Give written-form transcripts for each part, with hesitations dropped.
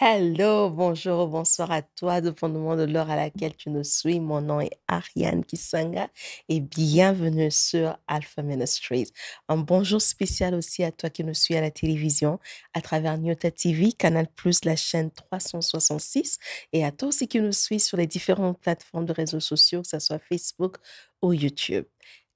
Hello, bonjour, bonsoir à toi, dépendamment de l'heure à laquelle tu nous suis. Mon nom est Ariane Kisanga et bienvenue sur Alpha Ministries. Un bonjour spécial aussi à toi qui nous suis à la télévision à travers Nyota TV, Canal+, la chaîne 366 et à toi aussi qui nous suis sur les différentes plateformes de réseaux sociaux, que ce soit Facebook ou YouTube.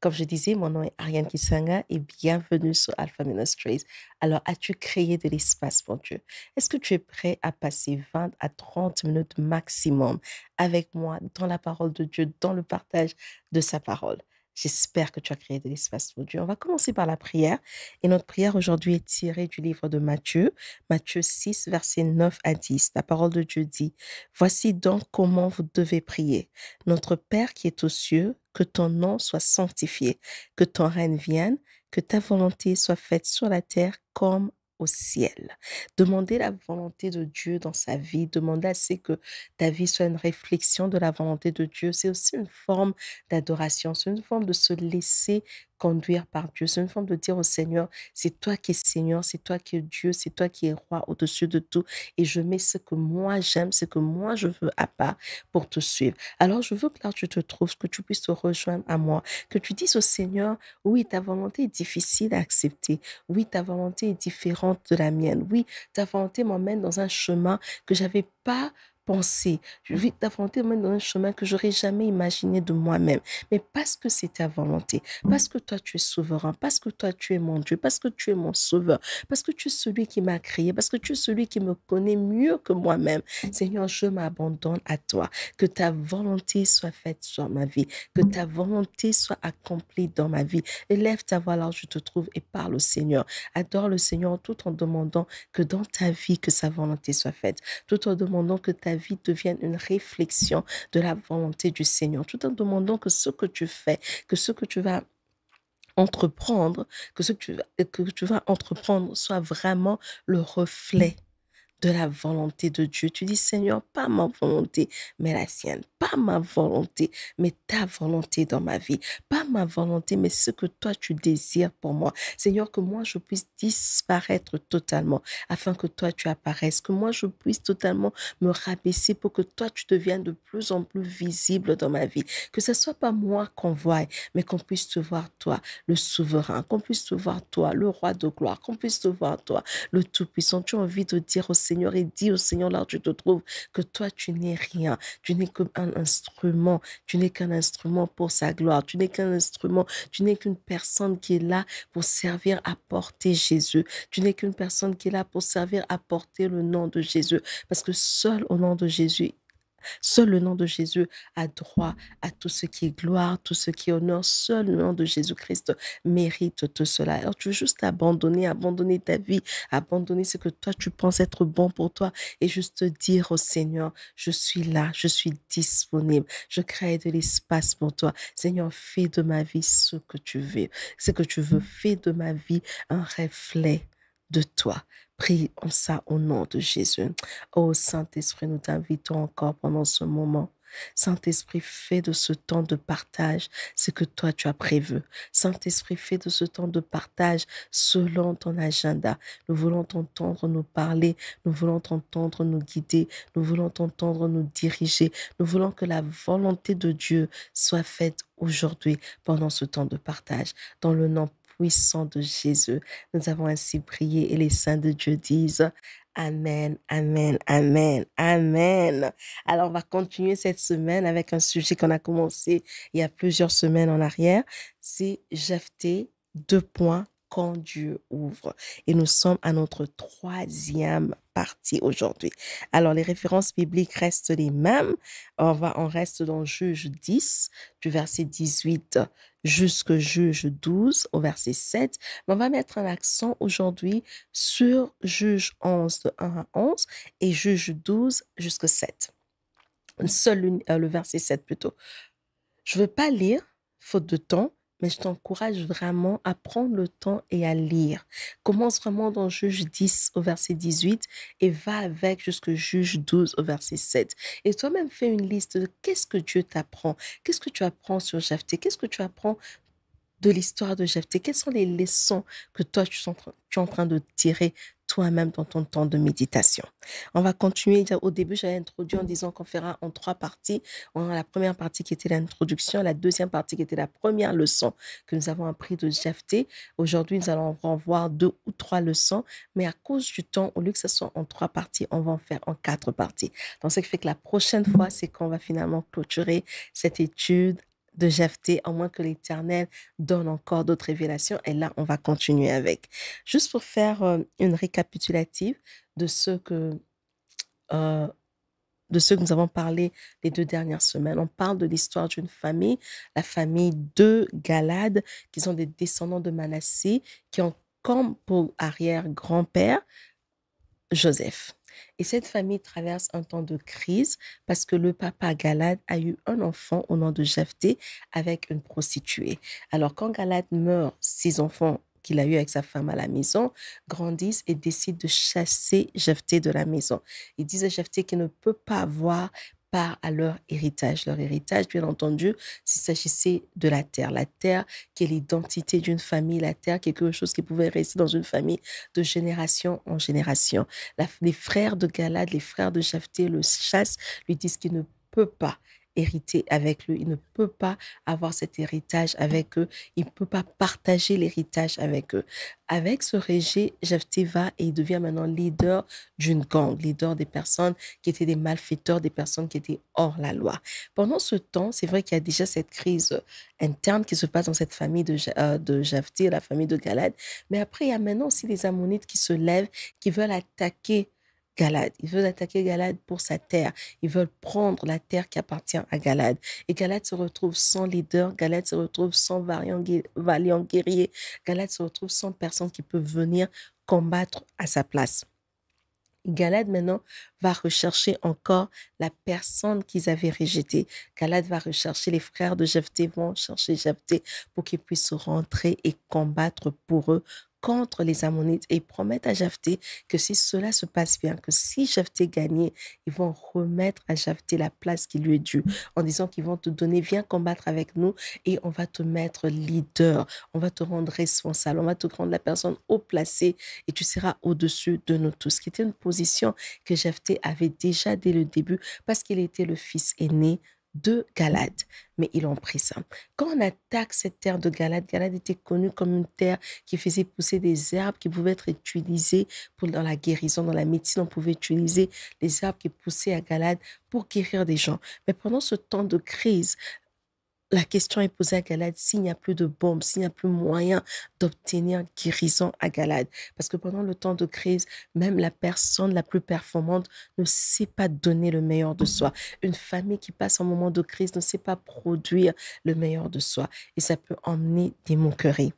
Comme je disais, mon nom est Ariane Kisanga et bienvenue sur Alpha Ministries. Alors, as-tu créé de l'espace pour Dieu? Est-ce que tu es prêt à passer 20 à 30 minutes maximum avec moi dans la parole de Dieu, dans le partage de sa parole? J'espère que tu as créé de l'espace pour Dieu. On va commencer par la prière. Et notre prière aujourd'hui est tirée du livre de Matthieu, Matthieu 6, versets 9 à 10. La parole de Dieu dit, voici donc comment vous devez prier. Notre Père qui est aux cieux, que ton nom soit sanctifié, que ton règne vienne, que ta volonté soit faite sur la terre comme au ciel. Demander la volonté de Dieu dans sa vie, demander à ce que ta vie soit une réflexion de la volonté de Dieu, c'est aussi une forme d'adoration, c'est une forme de se laisser conduire par Dieu, c'est une forme de dire au Seigneur, c'est toi qui es Seigneur, c'est toi qui es Dieu, c'est toi qui es roi au-dessus de tout et je mets ce que moi j'aime, ce que moi je veux à part pour te suivre. Alors je veux que là où tu te trouves, que tu puisses te rejoindre à moi, que tu dises au Seigneur, oui, ta volonté est difficile à accepter, oui, ta volonté est différente de la mienne. Oui, ta volonté m'emmène dans un chemin que j'avais pas pensé. Oui, ta volonté m'emmène dans un chemin que j'aurais jamais imaginé de moi-même. Mais parce que c'est ta volonté, parce que toi tu es souverain, parce que toi tu es mon Dieu, parce que tu es mon sauveur, parce que tu es celui qui m'a créé, parce que tu es celui qui me connaît mieux que moi-même. Seigneur, je m'abandonne à toi. Que ta volonté soit faite sur ma vie, que ta volonté soit accomplie dans ma vie. Élève ta voix là où je te trouve et parle au Seigneur. Adore le Seigneur tout en demandant que dans ta vie, que sa volonté soit faite, tout en demandant que ta vie devienne une réflexion de la volonté du Seigneur, tout en demandant que ce que tu fais, que ce que tu vas entreprendre, que ce que tu vas entreprendre soit vraiment le reflet de la volonté de Dieu. Tu dis, Seigneur, pas ma volonté, mais la sienne. Pas ma volonté, mais ta volonté dans ma vie. Pas ma volonté, mais ce que toi tu désires pour moi. Seigneur, que moi je puisse disparaître totalement afin que toi tu apparaisses. Que moi je puisse totalement me rabaisser pour que toi tu deviennes de plus en plus visible dans ma vie. Que ce soit pas moi qu'on voie, mais qu'on puisse te voir toi, le souverain. Qu'on puisse te voir toi, le roi de gloire. Qu'on puisse te voir toi, le Tout-Puissant. Tu as envie de dire au Seigneur et dis au Seigneur là où tu te trouves que toi, tu n'es rien. Tu n'es qu'un instrument. Tu n'es qu'un instrument pour sa gloire. Tu n'es qu'un instrument. Tu n'es qu'une personne qui est là pour servir à porter Jésus. Tu n'es qu'une personne qui est là pour servir à porter le nom de Jésus. Parce que seul au nom de Jésus, seul le nom de Jésus a droit à tout ce qui est gloire, tout ce qui est honneur. Seul le nom de Jésus-Christ mérite tout cela. Alors tu veux juste abandonner, abandonner ta vie, abandonner ce que toi tu penses être bon pour toi et juste dire au Seigneur, je suis là, je suis disponible, je crée de l'espace pour toi. Seigneur, fais de ma vie ce que tu veux, fais de ma vie un reflet de toi. Prie en ça au nom de Jésus. Oh Saint-Esprit, nous t'invitons encore pendant ce moment. Saint-Esprit, fais de ce temps de partage ce que toi tu as prévu. Saint-Esprit, fais de ce temps de partage selon ton agenda. Nous voulons t'entendre nous parler, nous voulons t'entendre nous guider, nous voulons t'entendre nous diriger. Nous voulons que la volonté de Dieu soit faite aujourd'hui pendant ce temps de partage. Dans le nom puissant de Jésus, nous avons ainsi prié et les saints de Dieu disent Amen, amen, amen, amen. Alors, on va continuer cette semaine avec un sujet qu'on a commencé il y a plusieurs semaines en arrière. C'est Jephthé, deux points, quand Dieu ouvre. Et nous sommes à notre troisième partie aujourd'hui. Alors, les références bibliques restent les mêmes. On reste dans Juge 10, du verset 18 jusqu'au Juge 12, au verset 7. Mais on va mettre un accent aujourd'hui sur Juge 11 de 1 à 11 et Juge 12 jusqu'au 7. Le verset 7 plutôt. Je ne veux pas lire, faute de temps, mais je t'encourage vraiment à prendre le temps et à lire. Commence vraiment dans Juge 10 au verset 18 et va avec jusqu'au Juge 12 au verset 7. Et toi-même, fais une liste de qu'est-ce que Dieu t'apprend. Qu'est-ce que tu apprends sur Jephthé? Qu'est-ce que tu apprends de l'histoire de Jephthé? Quelles sont les leçons que toi, tu es en train de tirer toi-même dans ton temps de méditation. On va continuer. Au début, j'avais introduit en disant qu'on fera en 3 parties. On a la première partie qui était l'introduction, la deuxième partie qui était la première leçon que nous avons appris de Jephthé. Aujourd'hui, nous allons en voir 2 ou 3 leçons, mais à cause du temps, au lieu que ce soit en 3 parties, on va en faire en 4 parties. Donc, ce qui fait que la prochaine fois, c'est qu'on va finalement clôturer cette étude de Jephthé, à moins que l'Éternel donne encore d'autres révélations. Et là, on va continuer avec. Juste pour faire une récapitulative de euh, de ce que nous avons parlé les 2 dernières semaines. On parle de l'histoire d'une famille, la famille de Galad, qui sont des descendants de Manassé, qui ont comme pour arrière-grand-père Joseph. Et cette famille traverse un temps de crise parce que le papa Galad a eu un enfant au nom de Jephthé avec une prostituée. Alors quand Galad meurt, ses enfants qu'il a eu avec sa femme à la maison grandissent et décident de chasser Jephthé de la maison. Ils disent à Jephthé qu'il ne peut pas avoir part à leur héritage. Leur héritage, bien entendu, s'il s'agissait de la terre qui est l'identité d'une famille, la terre, quelque chose qui pouvait rester dans une famille de génération en génération. Les frères de Galad, les frères de Jephthé le chassent, lui disent qu'il ne peut pas hériter avec lui, il ne peut pas avoir cet héritage avec eux, il ne peut pas partager l'héritage avec eux. Avec ce rejet, Jephthé va et il devient maintenant leader d'une gang, leader des personnes qui étaient des malfaiteurs, des personnes qui étaient hors la loi. Pendant ce temps, c'est vrai qu'il y a déjà cette crise interne qui se passe dans cette famille de Jephthé, la famille de Galad, mais après, il y a maintenant aussi les Ammonites qui se lèvent, qui veulent attaquer Galad. Ils veulent attaquer Galad pour sa terre. Ils veulent prendre la terre qui appartient à Galad. Et Galad se retrouve sans leader. Galad se retrouve sans valiant guerrier. Galad se retrouve sans personne qui peut venir combattre à sa place. Galad maintenant va rechercher encore la personne qu'ils avaient rejetée. Galad va rechercher les frères de Jephthé, vont chercher Jephthé pour qu'il puisse rentrer et combattre pour eux contre les Ammonites et ils promettent à Jephthé que si cela se passe bien, que si Jephthé gagnait, ils vont remettre à Jephthé la place qui lui est due en disant qu'ils vont te donner, viens combattre avec nous et on va te mettre leader, on va te rendre responsable, on va te rendre la personne haut placée et tu seras au-dessus de nous tous, qui était une position que Jephthé avait déjà dès le début parce qu'il était le fils aîné de Galad, mais ils ont pris ça. Quand on attaque cette terre de Galad, Galad était connue comme une terre qui faisait pousser des herbes qui pouvaient être utilisées dans la guérison, dans la médecine, on pouvait utiliser les herbes qui poussaient à Galad pour guérir des gens. Mais pendant ce temps de crise, la question est posée à Galad s'il n'y a plus de bombes, s'il n'y a plus moyen d'obtenir guérison à Galad. Parce que pendant le temps de crise, même la personne la plus performante ne sait pas donner le meilleur de soi. Une famille qui passe un moment de crise ne sait pas produire le meilleur de soi. Et ça peut emmener des moqueries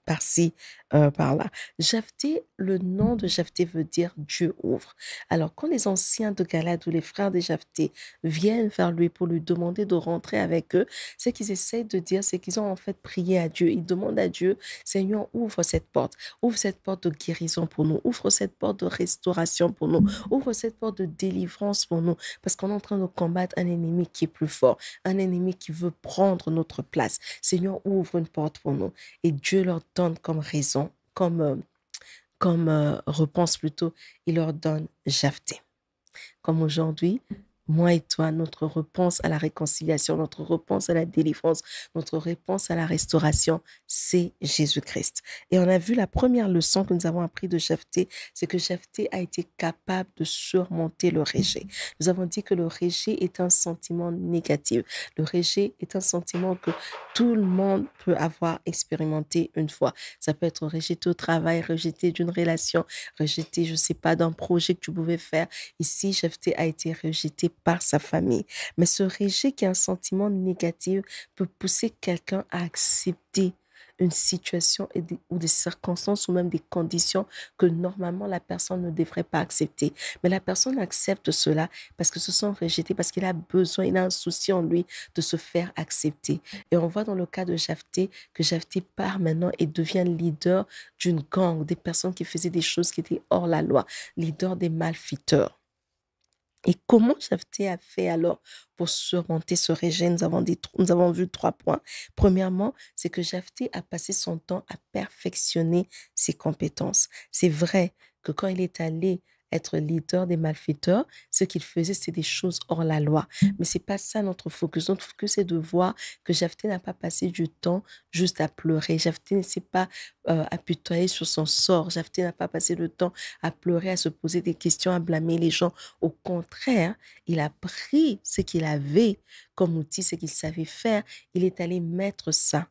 par-ci, par-là. Jephthé, le nom de Jephthé veut dire Dieu ouvre. Alors, quand les anciens de Galad ou les frères de Jephthé viennent vers lui pour lui demander de rentrer avec eux, ce qu'ils essayent de dire, c'est qu'ils ont en fait prié à Dieu. Ils demandent à Dieu, Seigneur, ouvre cette porte de guérison pour nous, ouvre cette porte de restauration pour nous, ouvre cette porte de délivrance pour nous, parce qu'on est en train de combattre un ennemi qui est plus fort, un ennemi qui veut prendre notre place. Seigneur, ouvre une porte pour nous. Et Dieu leur donne comme raison, comme réponse plutôt, il leur donne Jephthé. Comme aujourd'hui, moi et toi, notre réponse à la réconciliation, notre réponse à la délivrance, notre réponse à la restauration, c'est Jésus-Christ. Et on a vu la première leçon que nous avons appris de Jephthé, c'est que Jephthé a été capable de surmonter le rejet. Nous avons dit que le rejet est un sentiment négatif. Le rejet est un sentiment que tout le monde peut avoir expérimenté une fois. Ça peut être rejeté au travail, rejeté d'une relation, rejeté, je ne sais pas, d'un projet que tu pouvais faire. Ici, Jephthé a été rejeté par sa famille. Mais ce rejet qui est un sentiment négatif peut pousser quelqu'un à accepter une situation ou des circonstances ou même des conditions que normalement la personne ne devrait pas accepter. Mais la personne accepte cela parce que se sent rejeté, parce qu'il a besoin, il a un souci en lui de se faire accepter. Et on voit dans le cas de Jephthé que Jephthé part maintenant et devient leader d'une gang, des personnes qui faisaient des choses qui étaient hors la loi, leader des malfaiteurs. Et comment Jephthé a fait alors pour surmonter ce rejet? Nous avons vu 3 points. Premièrement, c'est que Jephthé a passé son temps à perfectionner ses compétences. C'est vrai que quand il est allé être leader des malfaiteurs, ce qu'il faisait, c'est des choses hors la loi. Mais c'est pas ça notre focus. Notre focus, c'est de voir que Jephthé n'a pas passé du temps juste à pleurer. Jephthé ne s'est pas apitoyé sur son sort. Jephthé n'a pas passé le temps à pleurer, à se poser des questions, à blâmer les gens. Au contraire, il a pris ce qu'il avait comme outil, ce qu'il savait faire. Il est allé mettre ça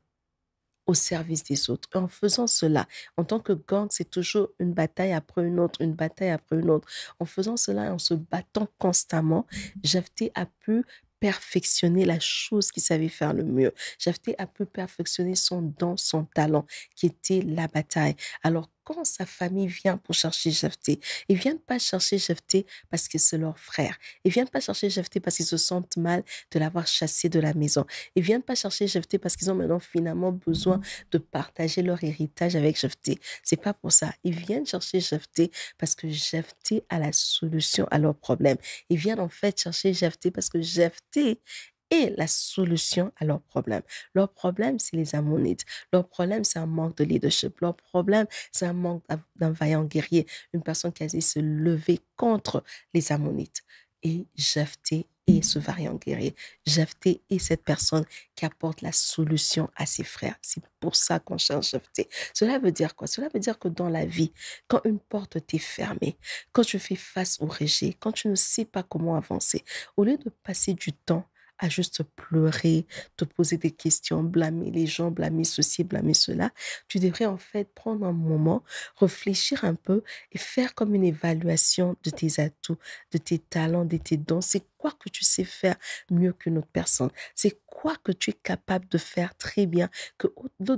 au service des autres. Et en faisant cela, en tant que gang, c'est toujours une bataille après une autre, une bataille après une autre. En faisant cela et en se battant constamment, Jephthé a pu perfectionner la chose qu'il savait faire le mieux. Jephthé a pu perfectionner son don, son talent, qui était la bataille. Alors, quand sa famille vient pour chercher Jephthé, ils ne viennent pas chercher Jephthé parce que c'est leur frère. Ils ne viennent pas chercher Jephthé parce qu'ils se sentent mal de l'avoir chassé de la maison. Ils viennent pas chercher Jephthé parce qu'ils ont maintenant finalement besoin de partager leur héritage avec Jephthé. C'est pas pour ça. Ils viennent chercher Jephthé parce que Jephthé a la solution à leurs problèmes. Ils viennent en fait chercher Jephthé parce que Jephthé est la solution à leurs problèmes. Leur problème, c'est les Ammonites. Leur problème, c'est un manque de leadership. Leur problème, c'est un manque d'un vaillant guerrier, une personne qui a dit se lever contre les Ammonites. Et Jephthé est ce vaillant guerrier. Jephthé est cette personne qui apporte la solution à ses frères. C'est pour ça qu'on cherche Jephthé. Cela veut dire quoi? Cela veut dire que dans la vie, quand une porte t'est fermée, quand tu fais face au rejet, quand tu ne sais pas comment avancer, au lieu de passer du temps à juste pleurer, te poser des questions, blâmer les gens, blâmer ceci, blâmer cela, tu devrais en fait prendre un moment, réfléchir un peu et faire comme une évaluation de tes atouts, de tes talents, de tes dons. C'est quoi que tu sais faire mieux qu'une autre personne? C'est quoi que tu es capable de faire très bien que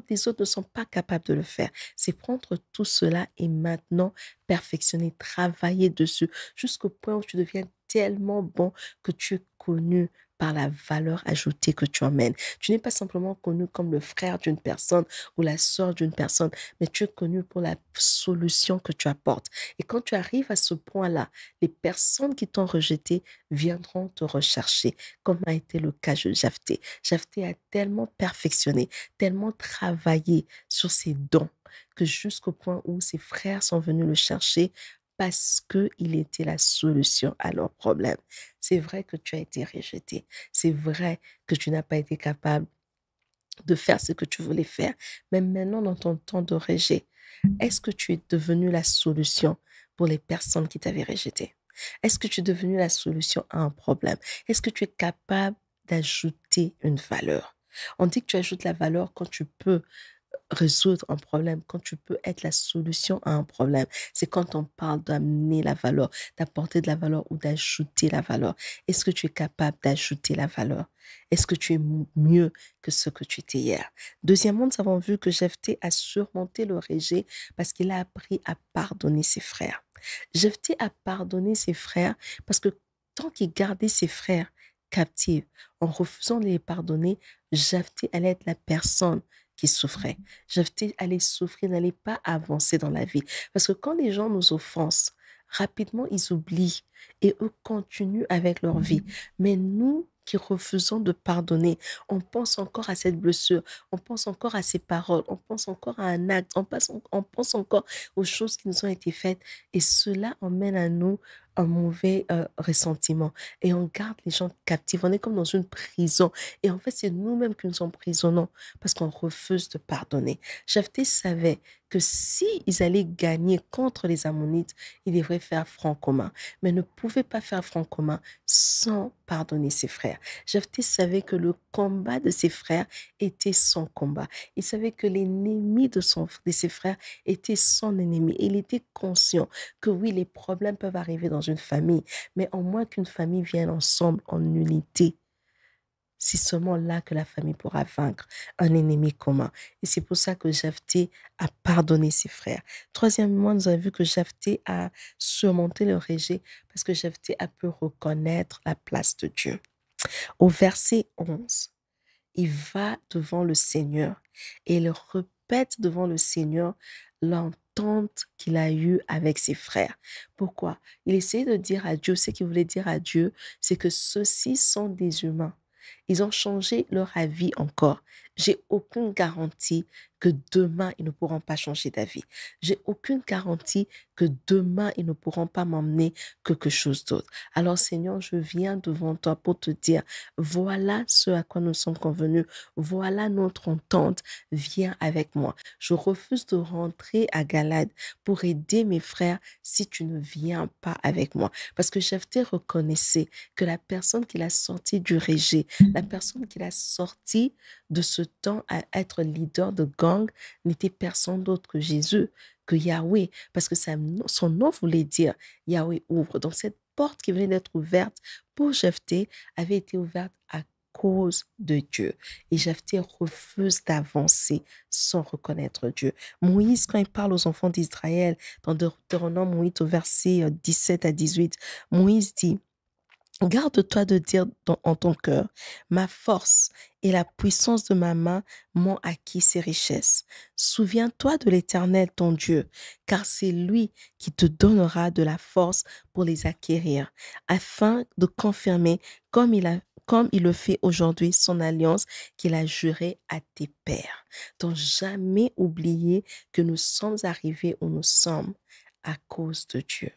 les autres ne sont pas capables de le faire? C'est prendre tout cela et maintenant perfectionner, travailler dessus jusqu'au point où tu deviens tellement bon que tu es connu par la valeur ajoutée que tu emmènes. Tu n'es pas simplement connu comme le frère d'une personne ou la sœur d'une personne, mais tu es connu pour la solution que tu apportes. Et quand tu arrives à ce point-là, les personnes qui t'ont rejeté viendront te rechercher, comme a été le cas de Jephthé. Jephthé a tellement perfectionné, tellement travaillé sur ses dons que jusqu'au point où ses frères sont venus le chercher parce qu'il était la solution à leurs problèmes. C'est vrai que tu as été rejeté. C'est vrai que tu n'as pas été capable de faire ce que tu voulais faire. Mais maintenant, dans ton temps de rejet, est-ce que tu es devenu la solution pour les personnes qui t'avaient rejeté? Est-ce que tu es devenu la solution à un problème? Est-ce que tu es capable d'ajouter une valeur? On dit que tu ajoutes la valeur quand tu peux résoudre un problème, quand tu peux être la solution à un problème. C'est quand on parle d'amener la valeur, d'apporter de la valeur ou d'ajouter la valeur. Est-ce que tu es capable d'ajouter la valeur? Est-ce que tu es mieux que ce que tu étais hier? Deuxièmement, nous avons vu que Jephthé a surmonté le rejet parce qu'il a appris à pardonner ses frères. Jephthé a pardonné ses frères parce que tant qu'il gardait ses frères captifs, en refusant de les pardonner, Jephthé allait être la personne qui souffrait. Jephthé allait souffrir, n'allait pas avancer dans la vie. Parce que quand les gens nous offensent, rapidement, ils oublient et eux continuent avec leur vie. Mais nous qui refusons de pardonner, on pense encore à cette blessure, on pense encore à ces paroles, on pense encore à un acte, on pense encore aux choses qui nous ont été faites et cela emmène à nous un mauvais ressentiment et on garde les gens captifs. On est comme dans une prison et en fait, c'est nous-mêmes qui nous emprisonnons parce qu'on refuse de pardonner. Jephthé savait que si ils allaient gagner contre les Ammonites, ils devraient faire front commun, mais ne pouvaient pas faire front commun sans pardonner ses frères. Jephthé savait que le combat de ses frères était son combat. Il savait que l'ennemi de ses frères était son ennemi. Il était conscient que oui, les problèmes peuvent arriver dans une famille, mais en moins qu'une famille vienne ensemble en unité, c'est seulement là que la famille pourra vaincre un ennemi commun. Et c'est pour ça que Jephthé a pardonné ses frères. Troisièmement, nous avons vu que Jephthé a surmonté le rejet parce que Jephthé a pu reconnaître la place de Dieu. Au verset 11, il va devant le Seigneur et il répète devant le Seigneur l'entente qu'il a eue avec ses frères. Pourquoi? Il essayait de dire à Dieu, ce qu'il voulait dire à Dieu, c'est que ceux-ci sont des humains. Ils ont changé leur avis encore. J'ai aucune garantie que demain, ils ne pourront pas changer d'avis. J'ai aucune garantie que demain, ils ne pourront pas m'emmener quelque chose d'autre. Alors, Seigneur, je viens devant toi pour te dire, voilà ce à quoi nous sommes convenus. Voilà notre entente. Viens avec moi. Je refuse de rentrer à Galade pour aider mes frères si tu ne viens pas avec moi. Parce que Jephthé reconnaissait que la personne qui l'a sorti du régie, la personne qui l'a sorti de ce temps à être leader de gang n'était personne d'autre que Jésus, que Yahweh, parce que son nom voulait dire Yahweh ouvre. Donc cette porte qui venait d'être ouverte pour Jephthé avait été ouverte à cause de Dieu. Et Jephthé refuse d'avancer sans reconnaître Dieu. Moïse, quand il parle aux enfants d'Israël, dans Deutéronome 8, au verset 17 à 18, Moïse dit, garde-toi de dire en ton cœur, ma force et la puissance de ma main m'ont acquis ces richesses. Souviens-toi de l'Éternel, ton Dieu, car c'est lui qui te donnera de la force pour les acquérir, afin de confirmer, comme il le fait aujourd'hui, son alliance qu'il a jurée à tes pères. Donc jamais oublier que nous sommes arrivés où nous sommes à cause de Dieu.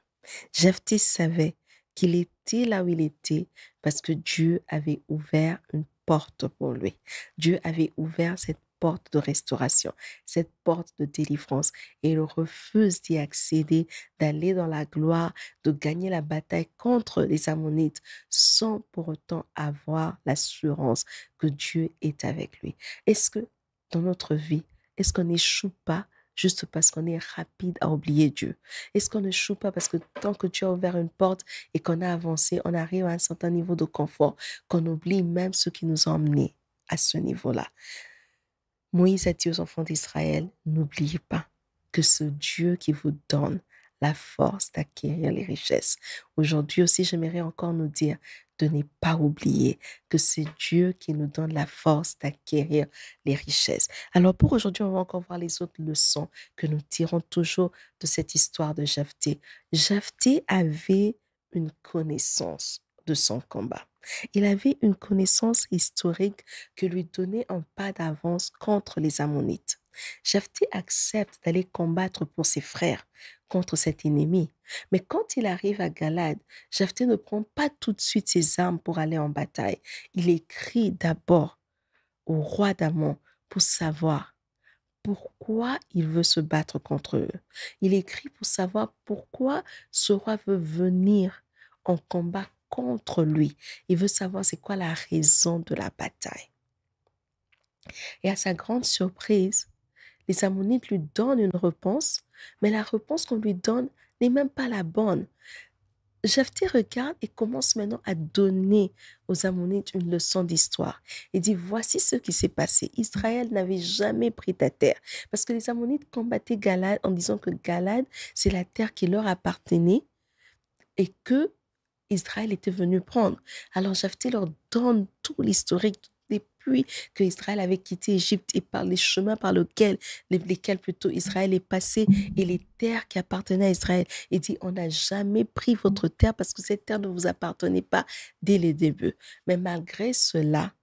Jephthé savait qu'il était là où il était parce que Dieu avait ouvert une porte pour lui. Dieu avait ouvert cette porte de restauration, cette porte de délivrance, et il refuse d'y accéder, d'aller dans la gloire, de gagner la bataille contre les Ammonites sans pour autant avoir l'assurance que Dieu est avec lui. Est-ce que dans notre vie, est-ce qu'on n'échoue pas juste parce qu'on est rapide à oublier Dieu? Est-ce qu'on n'échoue pas parce que tant que Dieu a ouvert une porte et qu'on a avancé, on arrive à un certain niveau de confort, qu'on oublie même ce qui nous a emmenés à ce niveau-là? Moïse a dit aux enfants d'Israël, n'oubliez pas que ce Dieu qui vous donne la force d'acquérir les richesses. Aujourd'hui aussi, j'aimerais encore nous dire de ne pas oublier que c'est Dieu qui nous donne la force d'acquérir les richesses. Alors pour aujourd'hui, on va encore voir les autres leçons que nous tirons toujours de cette histoire de Jephthé. Jephthé avait une connaissance de son combat. Il avait une connaissance historique qui lui donnait un pas d'avance contre les Ammonites. Jephthé accepte d'aller combattre pour ses frères contre cet ennemi. Mais quand il arrive à Galade, Jephthé ne prend pas tout de suite ses armes pour aller en bataille. Il écrit d'abord au roi d'Ammon pour savoir pourquoi il veut se battre contre eux. Il écrit pour savoir pourquoi ce roi veut venir en combat contre lui. Il veut savoir c'est quoi la raison de la bataille. Et à sa grande surprise, les Ammonites lui donnent une réponse, mais la réponse qu'on lui donne n'est même pas la bonne. Jephthé regarde et commence maintenant à donner aux Ammonites une leçon d'histoire. Il dit, voici ce qui s'est passé. Israël n'avait jamais pris ta terre. Parce que les Ammonites combattaient Galade en disant que Galade, c'est la terre qui leur appartenait et que Israël était venu prendre. Alors Jephthé leur donne tout l'historique depuis que Israël avait quitté Égypte et par les chemins par lesquels plutôt Israël est passé et les terres qui appartenaient à Israël. Il dit, on n'a jamais pris votre terre parce que cette terre ne vous appartenait pas dès les débuts. Mais malgré cela,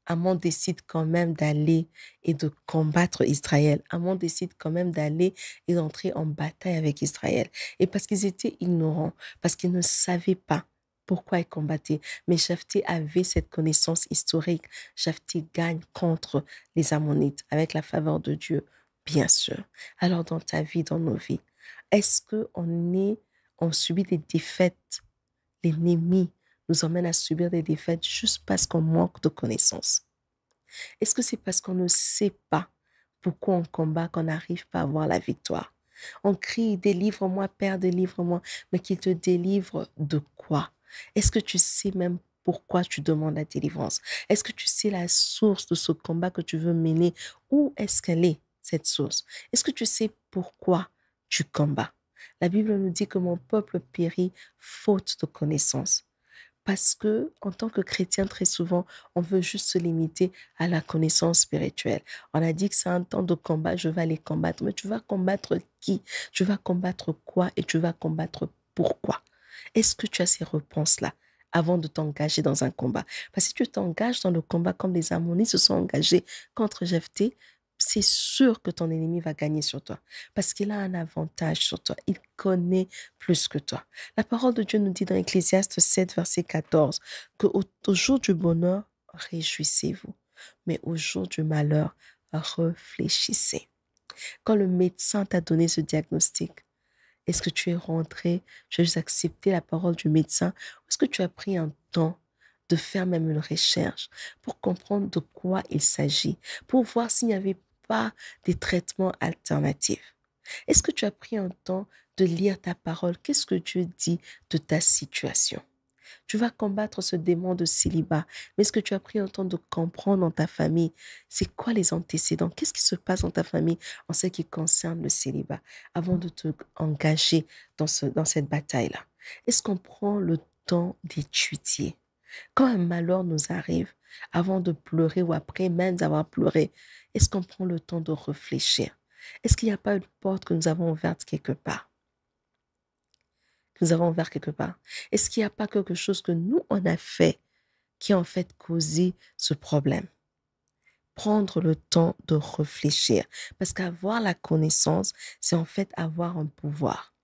Amon décide quand même d'aller et de combattre Israël. Amon décide quand même d'aller et d'entrer en bataille avec Israël. Et parce qu'ils étaient ignorants, parce qu'ils ne savaient pas pourquoi ils combattaient. Mais Jephthé avait cette connaissance historique. Jephthé gagne contre les Ammonites avec la faveur de Dieu, bien sûr. Alors dans ta vie, dans nos vies, est-ce on subit des défaites? L'ennemi nous emmène à subir des défaites juste parce qu'on manque de connaissances? Est-ce que c'est parce qu'on ne sait pas pourquoi on combat qu'on n'arrive pas à avoir la victoire? On crie, délivre-moi, Père, délivre-moi, mais qu'il te délivre de quoi? Est-ce que tu sais même pourquoi tu demandes la délivrance? Est-ce que tu sais la source de ce combat que tu veux mener? Où est-ce qu'elle est, cette source? Est-ce que tu sais pourquoi tu combats? La Bible nous dit que mon peuple périt faute de connaissance. Parce que, en tant que chrétien, très souvent, on veut juste se limiter à la connaissance spirituelle. On a dit que c'est un temps de combat, je vais aller combattre. Mais tu vas combattre qui? Tu vas combattre quoi? Et tu vas combattre pourquoi? Est-ce que tu as ces réponses-là? avant de t'engager dans un combat. Parce que si tu t'engages dans le combat comme les Ammonites se sont engagés contre Jephthé, c'est sûr que ton ennemi va gagner sur toi. Parce qu'il a un avantage sur toi. Il connaît plus que toi. La parole de Dieu nous dit dans Ecclésiaste 7, verset 14, que au jour du bonheur, réjouissez-vous. Mais au jour du malheur, réfléchissez. Quand le médecin t'a donné ce diagnostic, est-ce que tu es rentré, tu as juste accepté la parole du médecin, ou est-ce que tu as pris un temps de faire même une recherche pour comprendre de quoi il s'agit, pour voir s'il n'y avait pas des traitements alternatifs? Est-ce que tu as pris un temps de lire ta parole? Qu'est-ce que Dieu dit de ta situation? Tu vas combattre ce démon de célibat. Mais est-ce que tu as pris un temps de comprendre dans ta famille, c'est quoi les antécédents? Qu'est-ce qui se passe dans ta famille en ce qui concerne le célibat avant de te engager dans cette bataille-là? Est-ce qu'on prend le temps d'étudier? Quand un malheur nous arrive, avant de pleurer ou après même avoir pleuré, est-ce qu'on prend le temps de réfléchir? Est-ce qu'il n'y a pas une porte que nous avons ouverte quelque part? Que nous avons ouvert quelque part? Est-ce qu'il n'y a pas quelque chose que nous, on a fait qui a en fait causé ce problème? Prendre le temps de réfléchir. Parce qu'avoir la connaissance, c'est en fait avoir un pouvoir.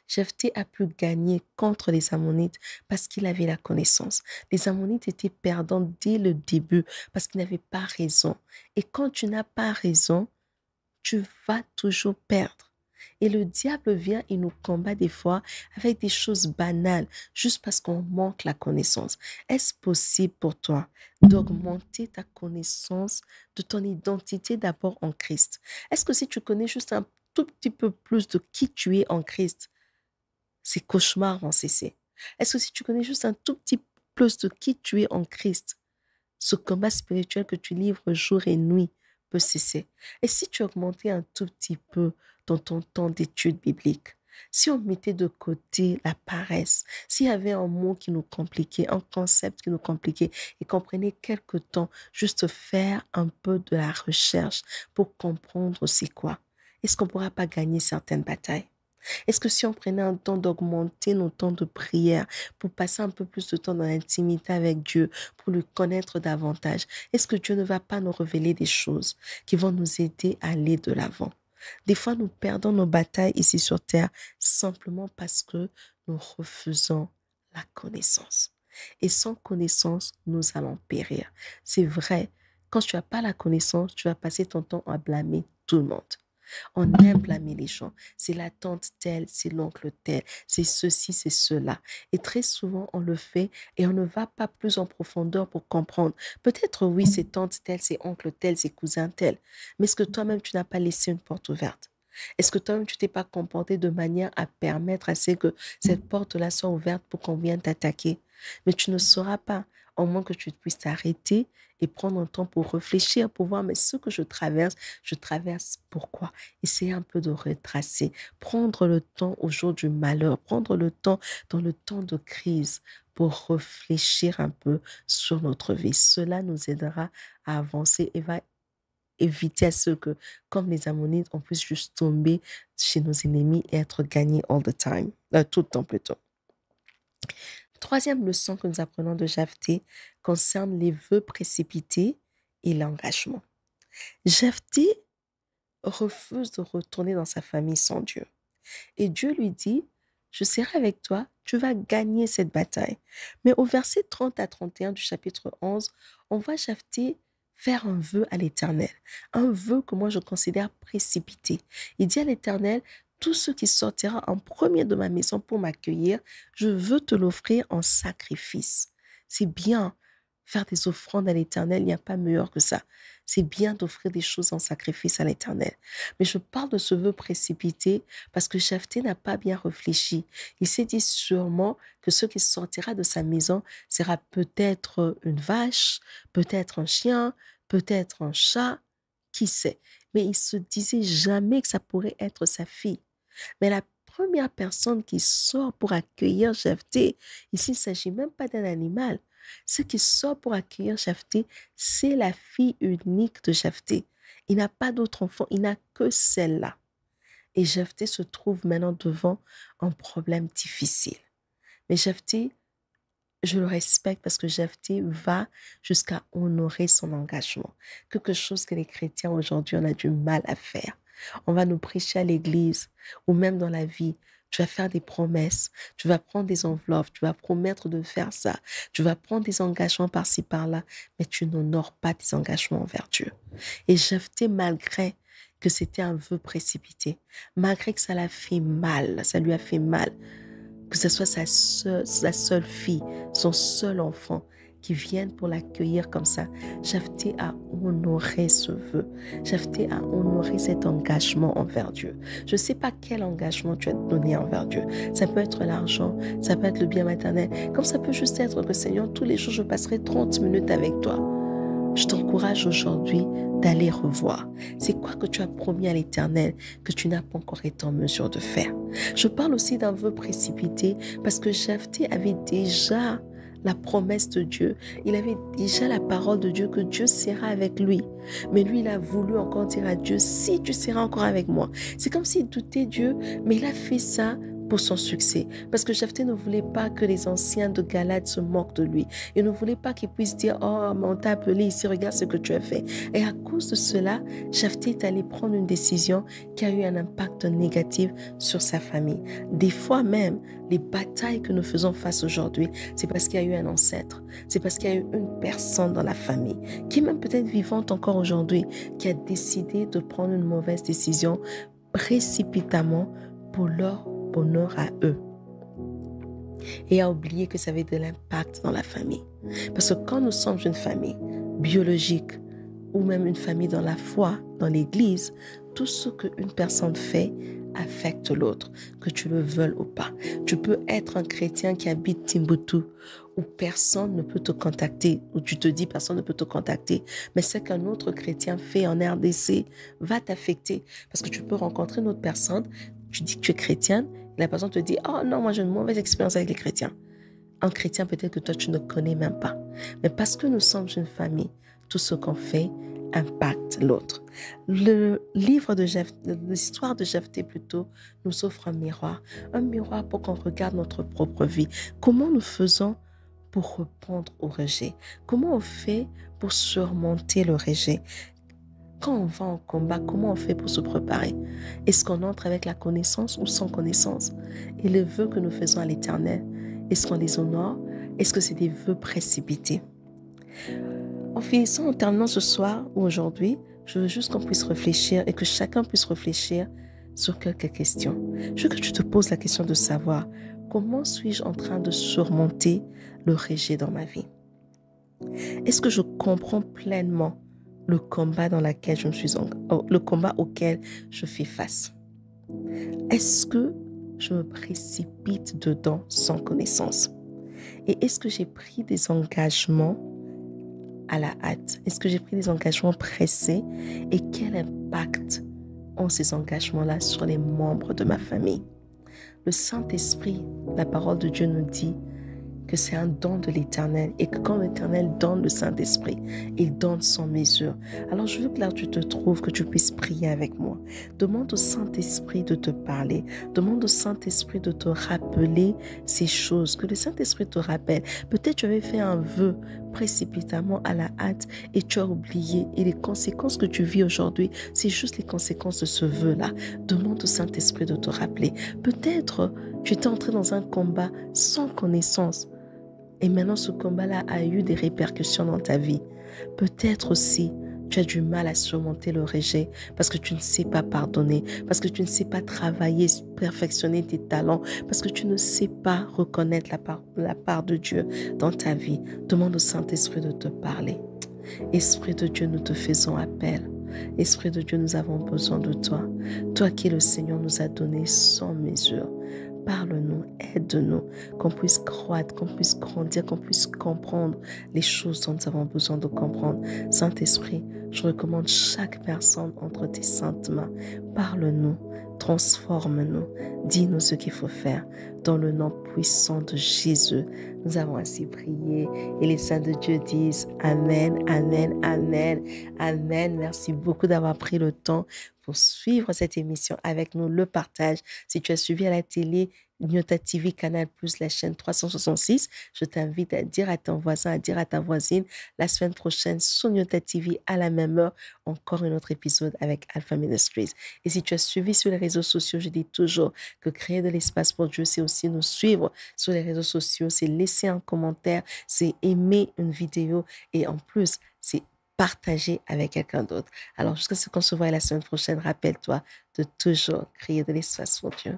Jephthé a pu gagner contre les Ammonites parce qu'il avait la connaissance. Les Ammonites étaient perdants dès le début parce qu'ils n'avaient pas raison. Et quand tu n'as pas raison, tu vas toujours perdre. Et le diable vient et nous combat des fois avec des choses banales, juste parce qu'on manque la connaissance. Est-ce possible pour toi d'augmenter ta connaissance de ton identité d'abord en Christ? Est-ce que si tu connais juste un tout petit peu plus de qui tu es en Christ, ces cauchemars vont cesser? Est-ce que si tu connais juste un tout petit peu plus de qui tu es en Christ, ce combat spirituel que tu livres jour et nuit peut cesser? Et si tu augmentais un tout petit peu dans ton temps d'études bibliques, si on mettait de côté la paresse, s'il y avait un mot qui nous compliquait, un concept qui nous compliquait, et qu'on prenait quelque temps juste faire un peu de la recherche pour comprendre c'est quoi, est-ce qu'on ne pourra pas gagner certaines batailles? Est-ce que si on prenait un temps d'augmenter nos temps de prière pour passer un peu plus de temps dans l'intimité avec Dieu, pour le connaître davantage, est-ce que Dieu ne va pas nous révéler des choses qui vont nous aider à aller de l'avant? Des fois, nous perdons nos batailles ici sur terre simplement parce que nous refusons la connaissance. Et sans connaissance, nous allons périr. C'est vrai, quand tu n'as pas la connaissance, tu vas passer ton temps à blâmer tout le monde. On aime blâmer les gens. C'est la tante telle, c'est l'oncle tel, c'est ceci, c'est cela. Et très souvent, on le fait et on ne va pas plus en profondeur pour comprendre. Peut-être, oui, c'est tante telle, c'est oncle tel, c'est cousin tel. Mais est-ce que toi-même, tu n'as pas laissé une porte ouverte? Est-ce que toi-même, tu t'es pas comporté de manière à permettre à ce que cette porte-là soit ouverte pour qu'on vienne t'attaquer? Mais tu ne sauras pas, au moins que tu puisses t'arrêter et prendre un temps pour réfléchir, pour voir, mais ce que je traverse pourquoi? Essayer un peu de retracer, prendre le temps au jour du malheur, prendre le temps dans le temps de crise pour réfléchir un peu sur notre vie. Cela nous aidera à avancer et va éviter à ce que, comme les Ammonites, on puisse juste tomber chez nos ennemis et être gagnés all the time, tout le temps plutôt. Troisième leçon que nous apprenons de Jephthé concerne les vœux précipités et l'engagement. Jephthé refuse de retourner dans sa famille sans Dieu. Et Dieu lui dit, je serai avec toi, tu vas gagner cette bataille. Mais au verset 30 à 31 du chapitre 11, on voit Jephthé faire un vœu à l'Éternel. Un vœu que moi je considère précipité. Il dit à l'Éternel, tout ce qui sortira en premier de ma maison pour m'accueillir, je veux te l'offrir en sacrifice. C'est bien faire des offrandes à l'Éternel, il n'y a pas meilleur que ça. C'est bien d'offrir des choses en sacrifice à l'Éternel. Mais je parle de ce vœu précipité parce que Jephthé n'a pas bien réfléchi. Il s'est dit sûrement que ce qui sortira de sa maison sera peut-être une vache, peut-être un chien, peut-être un chat, qui sait. Mais il se disait jamais que ça pourrait être sa fille. Mais la première personne qui sort pour accueillir Jephthé, ici il ne s'agit même pas d'un animal. Ce qui sort pour accueillir Jephthé, c'est la fille unique de Jephthé. Il n'a pas d'autre enfant, il n'a que celle-là. Et Jephthé se trouve maintenant devant un problème difficile. Mais Jephthé je le respecte parce que Jephthé va jusqu'à honorer son engagement. Quelque chose que les chrétiens aujourd'hui, on a du mal à faire. On va nous prêcher à l'église ou même dans la vie. Tu vas faire des promesses, tu vas prendre des enveloppes, tu vas promettre de faire ça, tu vas prendre des engagements par-ci, par-là, mais tu n'honores pas tes engagements envers Dieu. Et Jephthé, malgré que c'était un vœu précipité, malgré que ça l'a fait mal, ça lui a fait mal, que ce soit sa seule fille, son seul enfant, qui viennent pour l'accueillir comme ça. Jephthé a honoré ce vœu. Jephthé a honoré cet engagement envers Dieu. Je ne sais pas quel engagement tu as donné envers Dieu. Ça peut être l'argent, ça peut être le bien maternel, comme ça peut juste être que Seigneur, tous les jours, je passerai 30 minutes avec toi. Je t'encourage aujourd'hui d'aller revoir. C'est quoi que tu as promis à l'Éternel que tu n'as pas encore été en mesure de faire? Je parle aussi d'un vœu précipité parce que Jephthé avait déjà la promesse de Dieu. Il avait déjà la parole de Dieu que Dieu sera avec lui. Mais lui, il a voulu encore dire à Dieu, si tu seras encore avec moi. C'est comme s'il doutait Dieu, mais il a fait ça pour son succès. Parce que Jephthé ne voulait pas que les anciens de Galade se moquent de lui. Il ne voulait pas qu'ils puissent dire, oh, mais on t'a appelé ici, regarde ce que tu as fait. Et à cause de cela, Jephthé est allé prendre une décision qui a eu un impact négatif sur sa famille. Des fois même, les batailles que nous faisons face aujourd'hui, c'est parce qu'il y a eu un ancêtre. C'est parce qu'il y a eu une personne dans la famille, qui est même peut-être vivante encore aujourd'hui, qui a décidé de prendre une mauvaise décision précipitamment pour leur bonheur à eux. Et à oublier que ça avait de l'impact dans la famille. Parce que quand nous sommes une famille biologique ou même une famille dans la foi, dans l'église, tout ce qu'une personne fait affecte l'autre, que tu le veuilles ou pas. Tu peux être un chrétien qui habite Timbuktu où personne ne peut te contacter, où tu te dis personne ne peut te contacter, mais ce qu'un autre chrétien fait en RDC va t'affecter parce que tu peux rencontrer une autre personne, tu dis que tu es chrétienne, et la personne te dit « Oh non, moi j'ai une mauvaise expérience avec les chrétiens ». Un chrétien peut-être que toi tu ne connais même pas, mais parce que nous sommes une famille, tout ce qu'on fait impacte l'autre. Le livre de Jephthé, l'histoire de Jephthé plutôt, nous offre un miroir pour qu'on regarde notre propre vie. Comment nous faisons pour répondre au rejet? Comment on fait pour surmonter le rejet? Quand on va en combat, comment on fait pour se préparer? Est-ce qu'on entre avec la connaissance ou sans connaissance? Et les vœux que nous faisons à l'Éternel, est-ce qu'on les honore? Est-ce que c'est des vœux précipités? En finissant, en terminant ce soir ou aujourd'hui, je veux juste qu'on puisse réfléchir et que chacun puisse réfléchir sur quelques questions. Je veux que tu te poses la question de savoir comment suis-je en train de surmonter le rejet dans ma vie? Est-ce que je comprends pleinement le combat dans lequel le combat auquel je fais face? Est-ce que je me précipite dedans sans connaissance? Et est-ce que j'ai pris des engagements à la hâte? Est-ce que j'ai pris des engagements pressés? Et quel impact ont ces engagements-là sur les membres de ma famille? Le Saint-Esprit, la parole de Dieu nous dit que c'est un don de l'Éternel et que quand l'Éternel donne le Saint-Esprit, il donne sans mesure. Alors je veux que là où tu te trouves, que tu puisses prier avec moi. Demande au Saint-Esprit de te parler. Demande au Saint-Esprit de te rappeler ces choses, que le Saint-Esprit te rappelle. Peut-être tu avais fait un vœu précipitamment à la hâte et tu as oublié. Et les conséquences que tu vis aujourd'hui, c'est juste les conséquences de ce vœu-là. Demande au Saint-Esprit de te rappeler. Peut-être tu étais entré dans un combat sans connaissance. Et maintenant, ce combat-là a eu des répercussions dans ta vie. Peut-être aussi, tu as du mal à surmonter le rejet parce que tu ne sais pas pardonner, parce que tu ne sais pas travailler, perfectionner tes talents, parce que tu ne sais pas reconnaître la part de Dieu dans ta vie. Demande au Saint-Esprit de te parler. Esprit de Dieu, nous te faisons appel. Esprit de Dieu, nous avons besoin de toi. Toi qui le Seigneur nous a donné sans mesure. Parle-nous, aide-nous, qu'on puisse croître, qu'on puisse grandir, qu'on puisse comprendre les choses dont nous avons besoin de comprendre. Saint-Esprit, je recommande chaque personne entre tes saintes mains. Parle-nous, transforme-nous, dis-nous ce qu'il faut faire. Dans le nom puissant de Jésus, nous avons ainsi prié et les saints de Dieu disent Amen, Amen, Amen, Amen. Merci beaucoup d'avoir pris le temps pour suivre cette émission avec nous, le partage. Si tu as suivi à la télé, Nyota TV, Canal+, la chaîne 366. Je t'invite à dire à ton voisin, à dire à ta voisine, la semaine prochaine sur Nyota TV à la même heure, encore un autre épisode avec Alpha Ministries. Et si tu as suivi sur les réseaux sociaux, je dis toujours que créer de l'espace pour Dieu, c'est aussi nous suivre sur les réseaux sociaux, c'est laisser un commentaire, c'est aimer une vidéo et en plus, c'est partager avec quelqu'un d'autre. Alors, jusqu'à ce qu'on se voit la semaine prochaine, rappelle-toi de toujours créer de l'espace pour Dieu.